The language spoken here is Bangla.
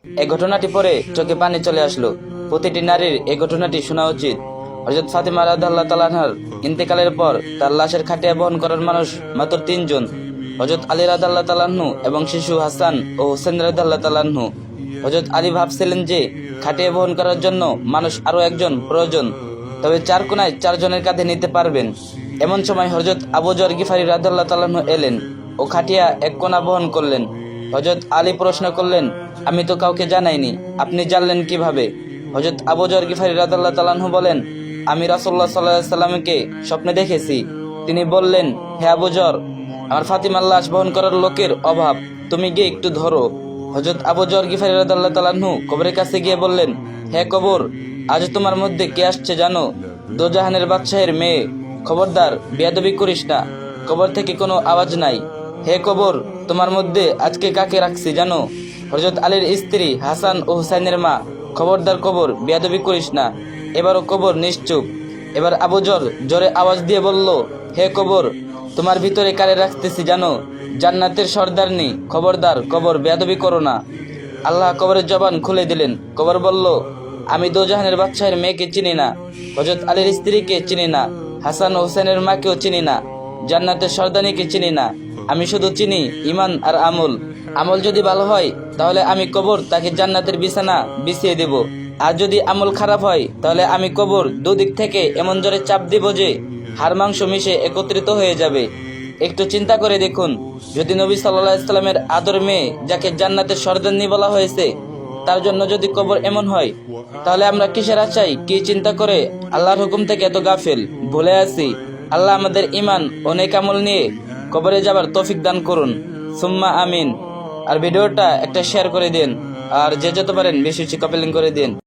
এই ঘটনাটি পরে চোখে পানি চলে আসলো। প্রতিটি নারীর এই ঘটনাটি শোনা উচিত। হযরত ফাতিমা রাদিয়াল্লাহু তাআলা আনহার ইন্তেকালের পর তার লাশের খাটিয়া বহন করার মানুষ মাত্র 3 জন, হযরত আলী রাদিয়াল্লাহু তাআলা আনহু এবং শিশু হাসান ও হোসেন রাদিয়াল্লাহু তাআলা আনহু। হযরত আলী ভাবছিলেন যে খাটিয়া বহন করার জন্য মানুষ আরো একজন প্রয়োজন, তবে 4 কোনায় 4 জনের কাঁধে নিতে পারবেন। এমন সময় হযরত আবু যর গিফারি রাদিয়াল্লাহু তাআলা আনহু এলেন ও খাটিয়া এক কোণা বহন করলেন। হযরত আলী প্রশ্ন করলেন, আমি তো কাউকে জানাইনি, আপনি জানলেন কিভাবে? হযরত আবু যর গিফারি রাদিয়াল্লাহু তাআলা আনহু বলেন, আমি রাসূলুল্লাহ সাল্লাল্লাহু আলাইহি সাল্লামকে স্বপ্নে দেখেছি। তিনি বললেন, হে আবু যর, আমার ফাতিমার লাশ বহন করার লোকের অভাব, তুমি গিয়ে একটু ধরো। হযরত আবু যর গিফারি রাদিয়াল্লাহু তাআলা আনহু কবরের কাছে গিয়ে বললেন, হে কবর, আজ তোমার মধ্যে কে আসছে জানো? দোজাহানের বাদশাহের মেয়ে। খবরদার বেয়াদবি করিস না। কবর থেকে কোনো আওয়াজ নাই। হে কবর, তোমার মধ্যে আজকে কাকে রাখছি জানো? হযরত আলীর স্ত্রী হাসান ও হুসাইনের মা। খবরদার কবর, বেয়াদবি করিস না। এবারও কবর নিশ্চুপ। এবার আবু যর জোরে আওয়াজ দিয়ে বলল, হে কবর, তোমার ভিতরে কারে রাখতেছি জানো? জান্নাতের সর্দারনি। খবরদার কবর, বেয়াদবি করো না। আল্লাহ কবরের জবান খুলে দিলেন। কবর বলল, আমি দোজাহানের বাদশাহের মেয়েকে চিনি না, হযরত আলীর স্ত্রীকে চিনি না, হাসান ও হোসেনের মাকেও চিনি না, জান্নাতের সর্দারনিকে চিনি না। আমি শুধু চিনি ঈমান আর আমল। আমল যদি ভালো হয় তাহলে আমি কবর তাকে জান্নাতের বিছানা বিছিয়ে দেব, আর যদি আমল খারাপ হয় তাহলে আমি কবর দুদিক থেকে এমন জোরে চাপ দিব যে হাড় মাংস মিশে একত্রিত হয়ে যাবে। একটু চিন্তা করে দেখুন, যদি নবী সাল্লাল্লাহু আলাইহি সাল্লামের আদর মেয়ে, যাকে জান্নাতের সর্দারনি বলা হয়েছে, তার জন্য যদি কবর এমন হয়, তাহলে আমরা কিসের আশায়, কি চিন্তা করে আল্লাহর হুকুম থেকে এত গাফেল, ভুলে আছি। আল্লাহ আমাদের ঈমান ও নেক আমল নিয়ে কবরে যাবার তৌফিক দান করুন, সুম্মা আমিন। আর ভিডিওটা একটা শেয়ার করে দিন, আর যে যত পারেন বেশি বেশি কপি লিংক করে দিন।